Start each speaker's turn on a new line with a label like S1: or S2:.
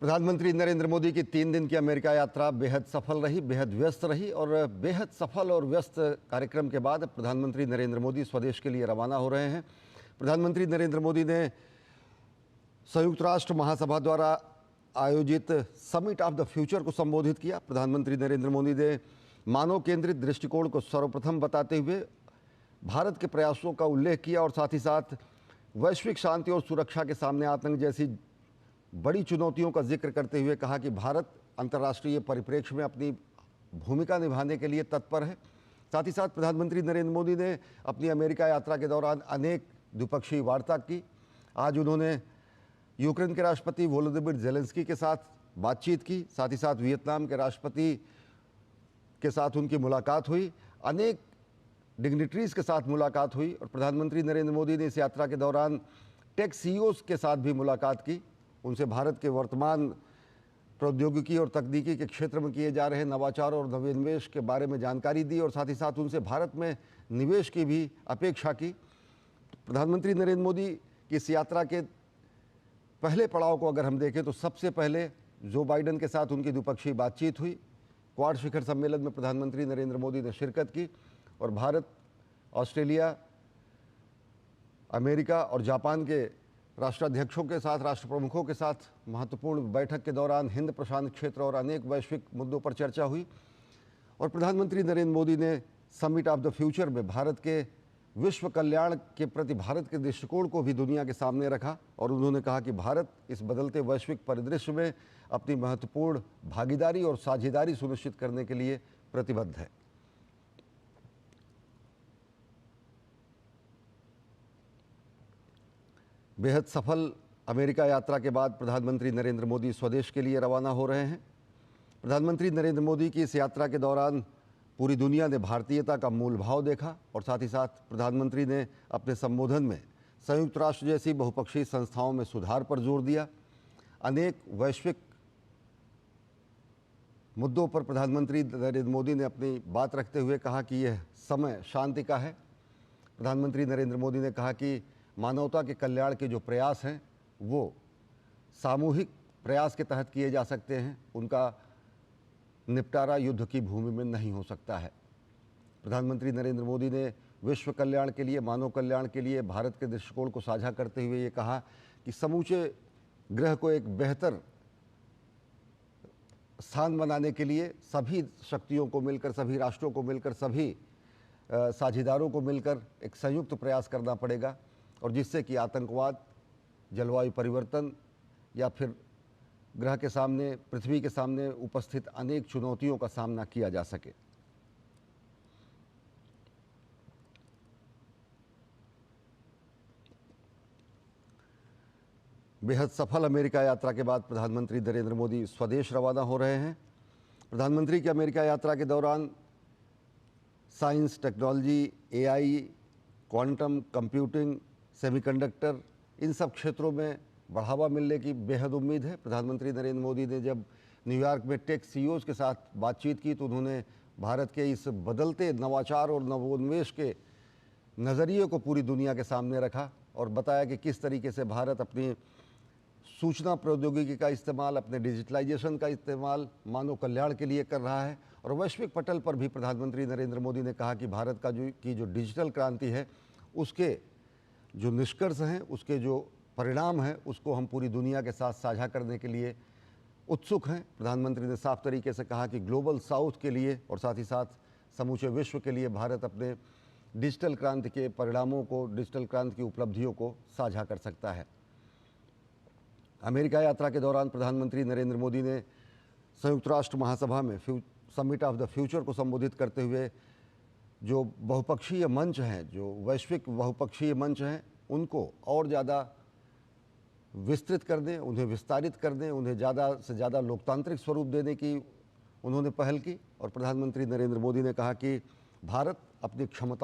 S1: प्रधानमंत्री नरेंद्र मोदी की 3 दिन की अमेरिका यात्रा बेहद सफल रही, बेहद व्यस्त रही और बेहद सफल और व्यस्त कार्यक्रम के बाद प्रधानमंत्री नरेंद्र मोदी स्वदेश के लिए रवाना हो रहे हैं। प्रधानमंत्री नरेंद्र मोदी ने संयुक्त राष्ट्र महासभा द्वारा आयोजित समिट ऑफ द फ्यूचर को संबोधित किया। प्रधानमंत्री नरेंद्र मोदी ने मानव केंद्रित दृष्टिकोण को सर्वप्रथम बताते हुए भारत के प्रयासों का उल्लेख किया और साथ ही साथ वैश्विक शांति और सुरक्षा के सामने आतंक जैसी बड़ी चुनौतियों का जिक्र करते हुए कहा कि भारत अंतर्राष्ट्रीय परिप्रेक्ष्य में अपनी भूमिका निभाने के लिए तत्पर है। साथ ही साथ प्रधानमंत्री नरेंद्र मोदी ने अपनी अमेरिका यात्रा के दौरान अनेक द्विपक्षीय वार्ता की। आज उन्होंने यूक्रेन के राष्ट्रपति वोलोदिमिर ज़ेलेंस्की के साथ बातचीत की, साथ ही साथ वियतनाम के राष्ट्रपति के साथ उनकी मुलाकात हुई, अनेक डिग्निटरीज के साथ मुलाकात हुई और प्रधानमंत्री नरेंद्र मोदी ने इस यात्रा के दौरान टेक सीईओज़ के साथ भी मुलाकात की। उनसे भारत के वर्तमान प्रौद्योगिकी और तकनीकी के क्षेत्र में किए जा रहे नवाचार और नवोन्मेष के बारे में जानकारी दी और साथ ही साथ उनसे भारत में निवेश की भी अपेक्षा की। प्रधानमंत्री नरेंद्र मोदी की इस यात्रा के पहले पड़ाव को अगर हम देखें तो सबसे पहले जो बाइडेन के साथ उनकी द्विपक्षीय बातचीत हुई। क्वाड शिखर सम्मेलन में प्रधानमंत्री नरेंद्र मोदी ने शिरकत की और भारत, ऑस्ट्रेलिया, अमेरिका और जापान के राष्ट्राध्यक्षों के साथ, राष्ट्र प्रमुखों के साथ महत्वपूर्ण बैठक के दौरान हिंद प्रशांत क्षेत्र और अनेक वैश्विक मुद्दों पर चर्चा हुई। और प्रधानमंत्री नरेंद्र मोदी ने समिट ऑफ द फ्यूचर में भारत के विश्व कल्याण के प्रति भारत के दृष्टिकोण को भी दुनिया के सामने रखा और उन्होंने कहा कि भारत इस बदलते वैश्विक परिदृश्य में अपनी महत्वपूर्ण भागीदारी और साझेदारी सुनिश्चित करने के लिए प्रतिबद्ध है। बेहद सफल अमेरिका यात्रा के बाद प्रधानमंत्री नरेंद्र मोदी स्वदेश के लिए रवाना हो रहे हैं। प्रधानमंत्री नरेंद्र मोदी की इस यात्रा के दौरान पूरी दुनिया ने भारतीयता का मूल भाव देखा और साथ ही साथ प्रधानमंत्री ने अपने संबोधन में संयुक्त राष्ट्र जैसी बहुपक्षीय संस्थाओं में सुधार पर जोर दिया। अनेक वैश्विक मुद्दों पर प्रधानमंत्री नरेंद्र मोदी ने अपनी बात रखते हुए कहा कि यह समय शांति का है। प्रधानमंत्री नरेंद्र मोदी ने कहा कि मानवता के कल्याण के जो प्रयास हैं वो सामूहिक प्रयास के तहत किए जा सकते हैं, उनका निपटारा युद्ध की भूमि में नहीं हो सकता है। प्रधानमंत्री नरेंद्र मोदी ने विश्व कल्याण के लिए, मानव कल्याण के लिए भारत के दृष्टिकोण को साझा करते हुए ये कहा कि समूचे ग्रह को एक बेहतर स्थान बनाने के लिए सभी शक्तियों को मिलकर, सभी राष्ट्रों को मिलकर, सभी साझेदारों को मिलकर एक संयुक्त प्रयास करना पड़ेगा और जिससे कि आतंकवाद, जलवायु परिवर्तन या फिर ग्रह के सामने, पृथ्वी के सामने उपस्थित अनेक चुनौतियों का सामना किया जा सके। बेहद सफल अमेरिका यात्रा के बाद प्रधानमंत्री नरेंद्र मोदी स्वदेश रवाना हो रहे हैं। प्रधानमंत्री की अमेरिका यात्रा के दौरान science, technology, AI, quantum computing, semiconductor, इन सब क्षेत्रों में बढ़ावा मिलने की बेहद उम्मीद है। प्रधानमंत्री नरेंद्र मोदी ने जब न्यूयॉर्क में टेक सीईओज़ के साथ बातचीत की तो उन्होंने भारत के इस बदलते नवाचार और नवोन्मेष के नज़रिए को पूरी दुनिया के सामने रखा और बताया कि किस तरीके से भारत अपनी सूचना प्रौद्योगिकी का इस्तेमाल, अपने डिजिटलाइजेशन का इस्तेमाल मानव कल्याण के लिए कर रहा है। और वैश्विक पटल पर भी प्रधानमंत्री नरेंद्र मोदी ने कहा कि भारत का जो डिजिटल क्रांति है, उसके जो निष्कर्ष हैं, उसके जो परिणाम हैं, उसको हम पूरी दुनिया के साथ साझा करने के लिए उत्सुक हैं। प्रधानमंत्री ने साफ तरीके से कहा कि ग्लोबल साउथ के लिए और साथ ही साथ समूचे विश्व के लिए भारत अपने डिजिटल क्रांति के परिणामों को, डिजिटल क्रांति की उपलब्धियों को साझा कर सकता है। अमेरिका यात्रा के दौरान प्रधानमंत्री नरेंद्र मोदी ने संयुक्त राष्ट्र महासभा में समिट ऑफ द फ्यूचर को संबोधित करते हुए जो बहुपक्षीय मंच हैं, जो वैश्विक बहुपक्षीय मंच हैं, उनको और ज़्यादा विस्तृत करने, उन्हें विस्तारित करने, उन्हें ज़्यादा से ज़्यादा लोकतांत्रिक स्वरूप देने की उन्होंने पहल की। और प्रधानमंत्री नरेंद्र मोदी ने कहा कि भारत अपनी क्षमता